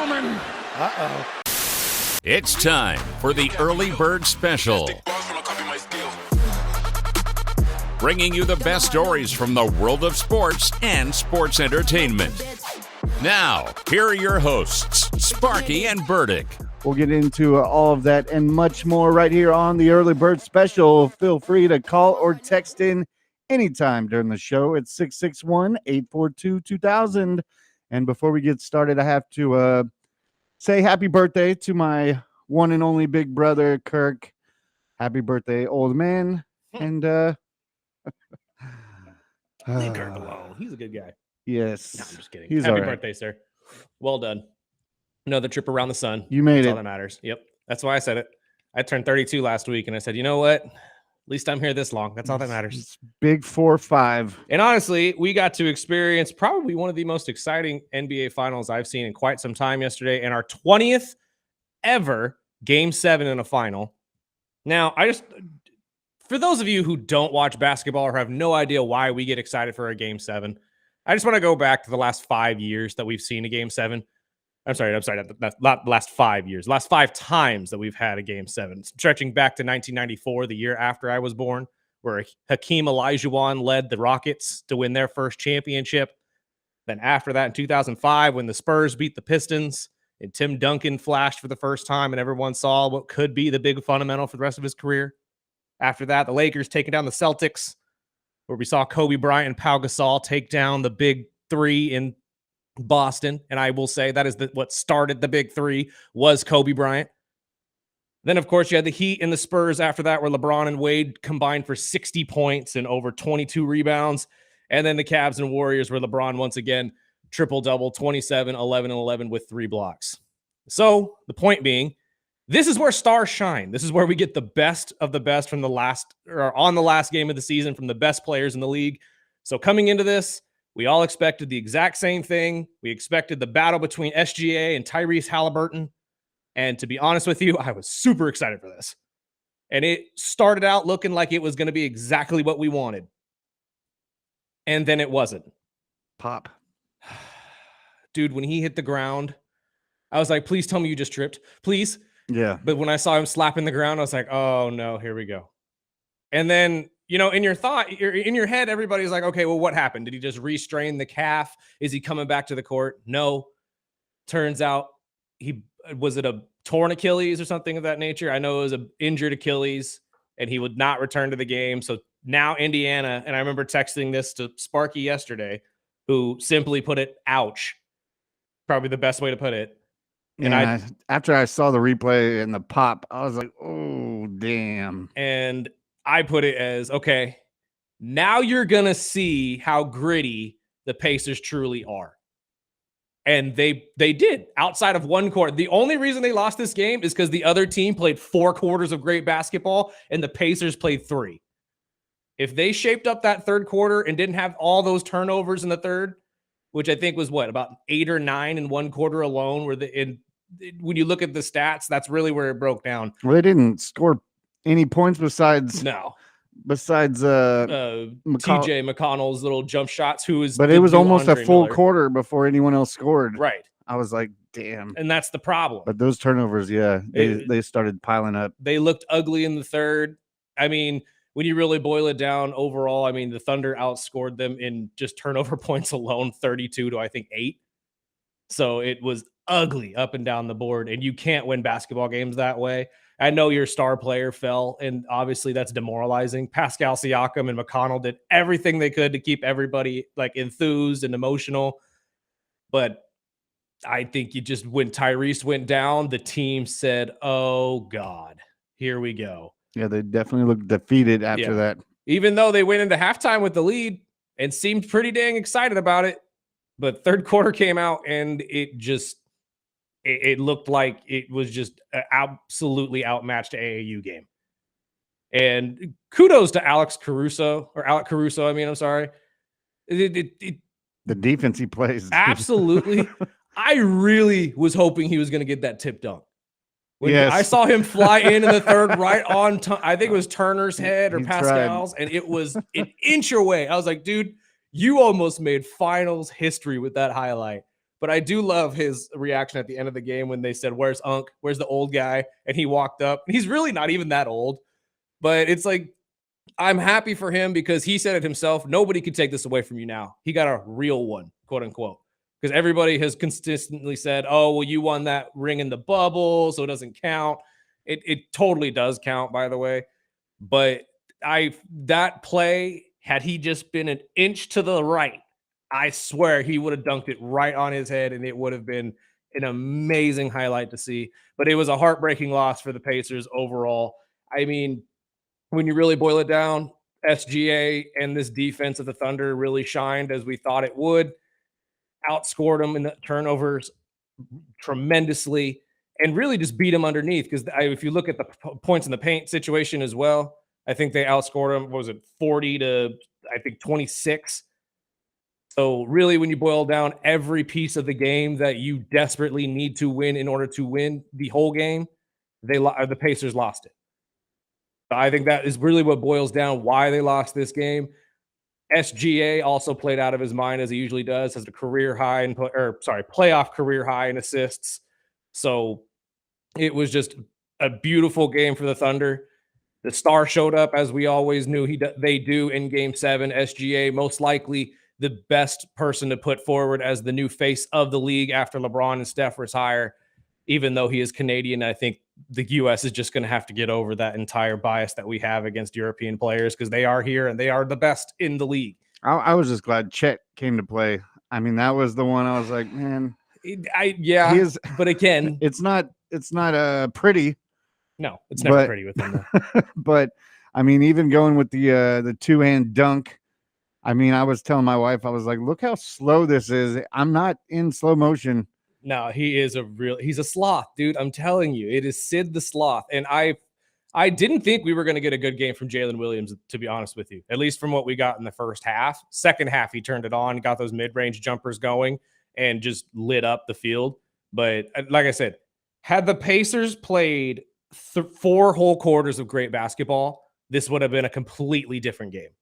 gentlemen. Uh-oh. It's time for the Early Bird Special. Bringing you the best stories from the world of sports and sports entertainment. Now, here are your hosts, Sparky and Burdick. We'll get into all of that and much more right here on the Early Bird Special. Feel free to call or text in anytime during the show at 661-842-2000. And before we get started, I have to say happy birthday to my one and only big brother, Kirk. Happy birthday, old man. And leave Kirk alone. He's a good guy. Yes. No, I'm just kidding. He's Happy right. birthday, sir. Well done. Another trip around the sun. You made That's it. all that matters. Yep. That's why I said it. I turned 32 last week, and I said, you know what? At least I'm here this long. That's all that matters. It's big 4-5. And honestly, we got to experience probably one of the most exciting NBA finals I've seen in quite some time yesterday, and our 20th ever Game 7 in a final. Now, for those of you who don't watch basketball or have no idea why we get excited for a Game 7, I just want to go back to the last 5 years that we've seen a Game 7. I'm sorry, not the last 5 years. The last 5 times that we've had a Game 7. Stretching back to 1994, the year after I was born, where Hakeem Olajuwon led the Rockets to win their first championship. Then after that, in 2005, when the Spurs beat the Pistons, and Tim Duncan flashed for the first time, and everyone saw what could be the big fundamental for the rest of his career. After that, the Lakers taking down the Celtics, where we saw Kobe Bryant and Pau Gasol take down the big three in Boston. And I will say that is what started the big three was Kobe Bryant. Then, of course, you had the Heat and the Spurs after that, where LeBron and Wade combined for 60 points and over 22 rebounds. And then the Cavs and Warriors, where LeBron once again triple-double, 27, 11, and 11 with 3 blocks. So the point being, this is where stars shine. This is where we get the best of the best from on the last game of the season from the best players in the league. So coming into this, we all expected the exact same thing. We expected the battle between SGA and Tyrese Halliburton. And to be honest with you, I was super excited for this. And it started out looking like it was going to be exactly what we wanted. And then it wasn't. Pop. Dude, when he hit the ground, I was like, please tell me you just tripped. Please. Yeah. But when I saw him slapping the ground, I was like, oh no, here we go. And then, in your head, everybody's like, okay, well, what happened? Did he just restrain the calf? Is he coming back to the court? No. Turns out was it a torn Achilles or something of that nature? I know it was an injured Achilles, and he would not return to the game. So now Indiana, and I remember texting this to Sparky yesterday, who simply put it, ouch. Probably the best way to put it. And after I saw the replay and the pop, I was like, oh, damn. And I put it as, okay, now you're going to see how gritty the Pacers truly are. And they did, outside of one quarter. The only reason they lost this game is because the other team played 4 quarters of great basketball and the Pacers played 3. If they shaped up that third quarter and didn't have all those turnovers in the third, which I think was about 8 or 9 in one quarter alone, when you look at the stats, that's really where it broke down. Well, they didn't score any points besides TJ McConnell's little jump shots, but it was almost Andre a full Miller. quarter before anyone else scored. Right. I was like, damn. And that's the problem. But those turnovers, they started piling up. They looked ugly in the third. I mean, when you really boil it down overall, I mean, the Thunder outscored them in just turnover points alone, 32 to, I think, 8. So it was ugly up and down the board, and you can't win basketball games that way. I know your star player fell, and obviously that's demoralizing. Pascal Siakam and McConnell did everything they could to keep everybody enthused and emotional. But I think when Tyrese went down, the team said, oh, God, here we go. Yeah, they definitely looked defeated after that. Even though they went into halftime with the lead and seemed pretty dang excited about it. But third quarter came out, and it looked like it was just an absolutely outmatched AAU game. And kudos to Alec Caruso. I'm sorry. The defense he plays. Absolutely. I really was hoping he was going to get that tip dunk. I saw him fly in the third right on, I think it was Turner's head or Pascal's, and it was an inch away. I was like, dude, you almost made finals history with that highlight. But I do love his reaction at the end of the game when they said, "Where's Unc? Where's the old guy?" And he walked up. He's really not even that old, but it's like, I'm happy for him because he said it himself. Nobody could take this away from you now. He got a real one, quote unquote. Because everybody has consistently said, "Oh, well, you won that ring in the bubble, so it doesn't count." It totally does count, by the way. But that play, had he just been an inch to the right, I swear he would have dunked it right on his head, and it would have been an amazing highlight to see. But it was a heartbreaking loss for the Pacers overall. I mean, when you really boil it down, SGA and this defense of the Thunder really shined as we thought it would. Outscored them in the turnovers tremendously and really just beat them underneath. Because if you look at the points in the paint situation as well, I think they outscored them. What was it, 40 to, I think, 26? So really, when you boil down every piece of the game that you desperately need to win in order to win the whole game, the Pacers lost it. I think that is really what boils down why they lost this game. SGA also played out of his mind as he usually does, has a playoff career high in assists. So it was just a beautiful game for the Thunder. The star showed up as we always knew they do in Game 7. SGA, most likely the best person to put forward as the new face of the league after LeBron and Steph retire. Even though he is Canadian, I think the U.S. is just going to have to get over that entire bias that we have against European players because they are here and they are the best in the league. I was just glad Chet came to play. I mean, that was the one I was like, man. But again, it's not pretty. No, it's never pretty with him. But I mean, even going with the two-hand dunk. I mean, I was telling my wife, I was like, look how slow this is. I'm not in slow motion. No, he's a sloth, dude. I'm telling you, it is Sid the Sloth. And I didn't think we were going to get a good game from Jalen Williams, to be honest with you, at least from what we got in the first half. Second half, he turned it on, got those mid-range jumpers going, and just lit up the field. But like I said, had the Pacers played 4 whole quarters of great basketball, this would have been a completely different game.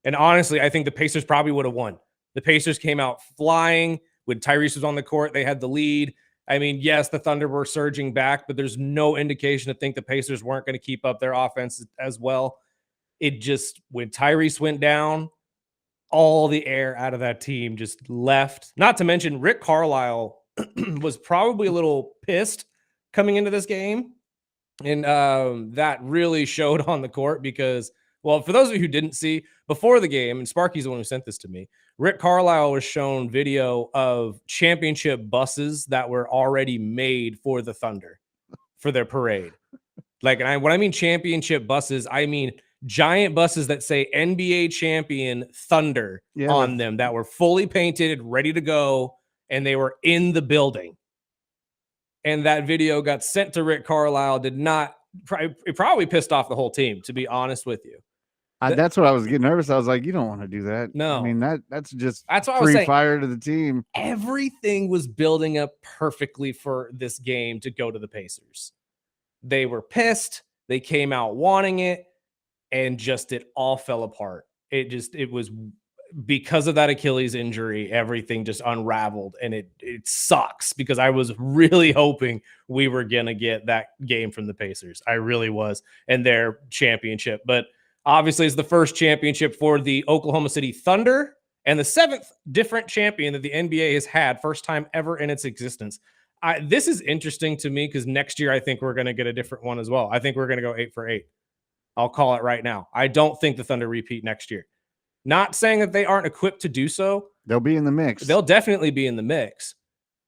And honestly, I think the Pacers probably would have won. The Pacers came out flying. When Tyrese was on the court, they had the lead. I mean, yes, the Thunder were surging back, but there's no indication to think the Pacers weren't going to keep up their offense as well. It just, when Tyrese went down, all the air out of that team just left. Not to mention, Rick Carlisle was probably a little pissed coming into this game. And that really showed on the court because, well, for those of you who didn't see, before the game, and Sparky's the one who sent this to me, Rick Carlisle was shown video of championship buses that were already made for the Thunder for their parade. Like, when I mean championship buses, I mean giant buses that say NBA champion Thunder on them that were fully painted, ready to go, and they were in the building. And that video got sent to Rick Carlisle. It probably pissed off the whole team, to be honest with you. That's what I was getting nervous. I was like, you don't want to do that. No. I mean, that's just what I was saying. Fire to the team. Everything was building up perfectly for this game to go to the Pacers. They were pissed. They came out wanting it, and just it all fell apart. It was because of that Achilles injury, everything just unraveled, and it sucks because I was really hoping we were going to get that game from the Pacers. I really was, and their championship. But obviously, it's the first championship for the Oklahoma City Thunder and the 7th different champion that the NBA has had, first time ever in its existence. This is interesting to me because next year I think we're going to get a different one as well. I think we're going to go 8 for 8. I'll call it right now. I don't think the Thunder repeat next year. Not saying that they aren't equipped to do so. They'll be in the mix. They'll definitely be in the mix.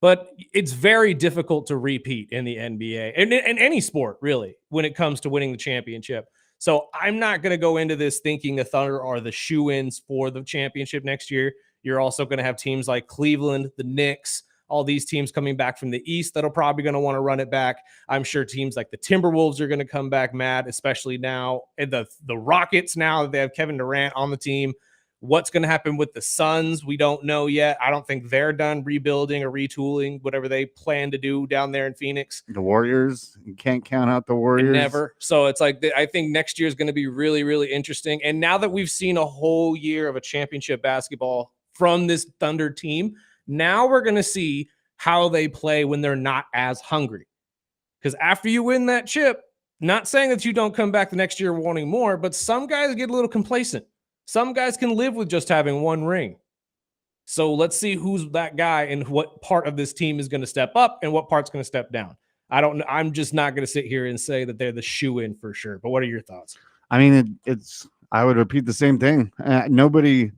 But it's very difficult to repeat in the NBA and in any sport, really, when it comes to winning the championship. So I'm not going to go into this thinking the Thunder are the shoo-ins for the championship next year. You're also going to have teams like Cleveland, the Knicks, all these teams coming back from the East that are probably going to want to run it back. I'm sure teams like the Timberwolves are going to come back mad, especially now. And the Rockets, now that they have Kevin Durant on the team. What's going to happen with the Suns? We don't know yet. I don't think they're done rebuilding or retooling, whatever they plan to do down there in Phoenix. The Warriors, you can't count out the Warriors. Never. So it's like, I think next year is going to be really, really interesting. And now that we've seen a whole year of a championship basketball from this Thunder team, Now we're going to see how they play when they're not as hungry. Because after you win that chip, not saying that you don't come back the next year wanting more, but some guys get a little complacent. Some guys can live with just having one ring. So let's see who's that guy and what part of this team is going to step up and what part's going to step down. I don't know. I'm just not going to sit here and say that they're the shoe-in for sure. But what are your thoughts? I mean, I would repeat the same thing. Nobody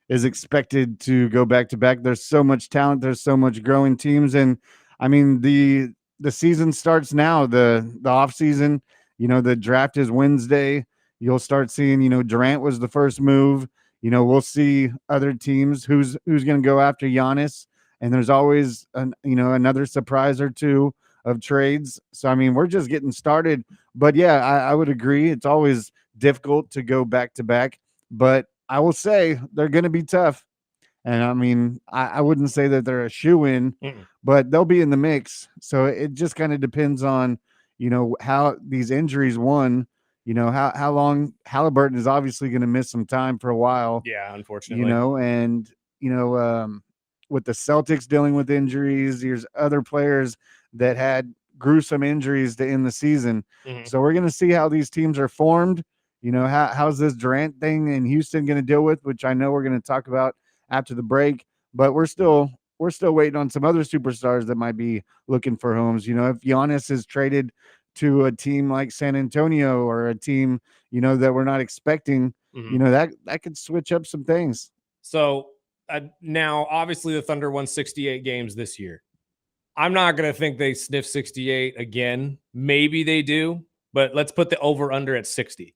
is expected to go back to back. There's so much talent. There's so much growing teams. And I mean, the season starts now, the off season, the draft is Wednesday. You'll start seeing, Durant was the first move. We'll see other teams who's going to go after Giannis. And there's always another surprise or two of trades. So, I mean, we're just getting started. But yeah, I would agree. It's always difficult to go back to back, but I will say they're going to be tough. And I mean, I wouldn't say that they're a shoe-in, but they'll be in the mix. So it just kind of depends on, how these injuries, how long Halliburton is obviously going to miss some time for a while. Yeah, unfortunately. And, with the Celtics dealing with injuries, there's other players that had gruesome injuries to end the season. So we're going to see how these teams are formed. How's this Durant thing in Houston going to deal with, which I know we're going to talk about after the break, but we're still waiting on some other superstars that might be looking for homes. If Giannis is traded to a team like San Antonio or a team, that we're not expecting, that could switch up some things. So now obviously the Thunder won 68 games this year. I'm not going to think they sniff 68 again. Maybe they do, but let's put the over under at 60.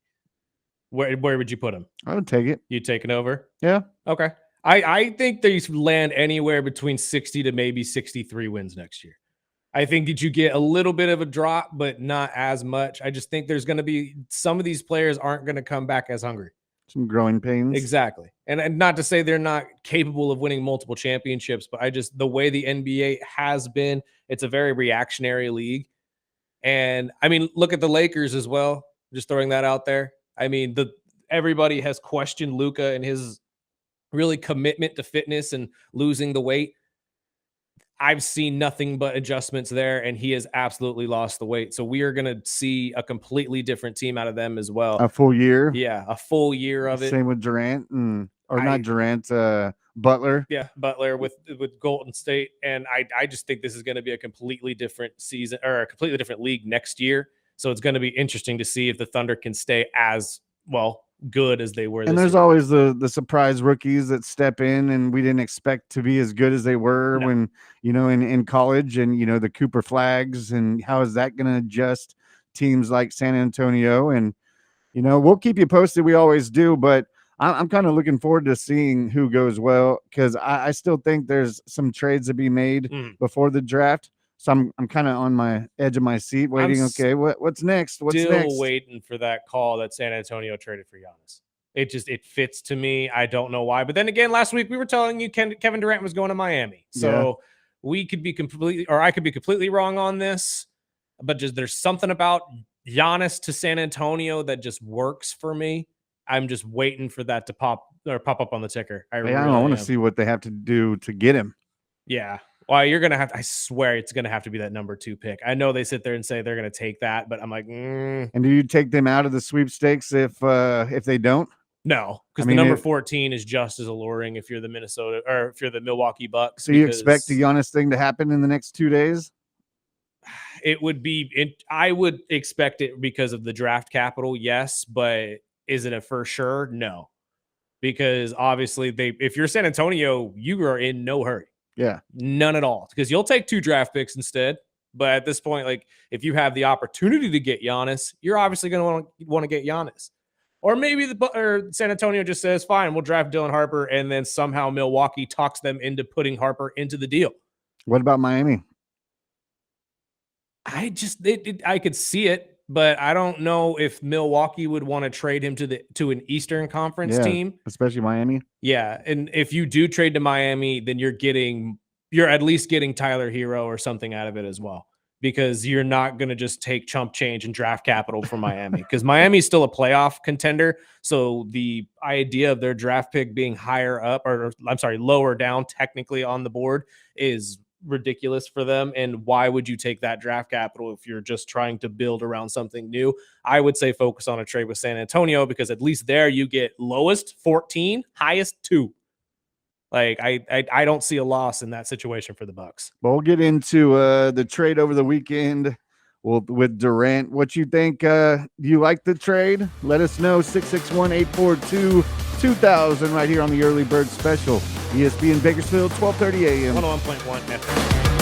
Where would you put them? I would take it. You take it over? Yeah. Okay. I think they land anywhere between 60 to maybe 63 wins next year. I think that you get a little bit of a drop, but not as much. I just think there's going to be some of these players aren't going to come back as hungry. Some growing pains. Exactly. And not to say they're not capable of winning multiple championships, but the way the NBA has been, it's a very reactionary league. And I mean, look at the Lakers as well. Just throwing that out there. I mean, everybody has questioned Luka and his really commitment to fitness and losing the weight. I've seen nothing but adjustments there, and he has absolutely lost the weight. So we are going to see a completely different team out of them as well. A full year. Yeah, a full year of it. Same with Durant not Durant, Butler. Yeah, Butler with Golden State. And I just think this is going to be a completely different season or a completely different league next year. So it's going to be interesting to see if the Thunder can stay as good as they were. And there's always the surprise rookies that step in, and we didn't expect to be as good as they were when, in college, and, the Cooper Flags, and how is that going to adjust teams like San Antonio? And, we'll keep you posted. We always do, but I'm kind of looking forward to seeing who goes well, because I still think there's some trades to be made before the draft. So I'm kind of on my edge of my seat waiting. Okay, what's next? What's still next? Waiting for that call that San Antonio traded for Giannis. It fits to me. I don't know why. But then again, last week we were telling you Kevin Durant was going to Miami. So we could be I could be completely wrong on this. But there's something about Giannis to San Antonio that just works for me. I'm just waiting for that to pop up on the ticker. I want to see what they have to do to get him. Yeah. Well, you're going to I swear it's going to have to be that number 2 pick. I know they sit there and say they're going to take that, but I'm like, And do you take them out of the sweepstakes if they don't? No, because the number 14 is just as alluring if you're the Minnesota or if you're the Milwaukee Bucks. So you expect the Giannis thing to happen in the next 2 days? It would be, I would expect it because of the draft capital, yes, but is it a for sure? No, because obviously if you're San Antonio, you are in no hurry. Yeah, none at all, because you'll take 2 draft picks instead. But at this point, if you have the opportunity to get Giannis, you're obviously going to want to get Giannis. Or maybe San Antonio just says, fine, we'll draft Dylan Harper, and then somehow Milwaukee talks them into putting Harper into the deal. What about Miami? I could see it, but I don't know if Milwaukee would want to trade him to an Eastern Conference team, especially Miami. Yeah, and if you do trade to Miami, then you're at least getting Tyler Hero or something out of it as well. because you're not going to just take chump change and draft capital from Miami, because Miami's still a playoff contender. So the idea of their draft pick being higher up, or I'm sorry, lower down technically on the board, is ridiculous for them. And why would you take that draft capital if you're just trying to build around something new? I would say focus on a trade with San Antonio, because at least there you get lowest 14, highest 2. Like I don't see a loss in that situation for the Bucks. But we'll get into the trade over the weekend with Durant. What you think? Do you like the trade? Let us know. 661-842-2000 right here on the Early Bird Special. ESPN Bakersfield, 12:30 a.m. 101.1 FM.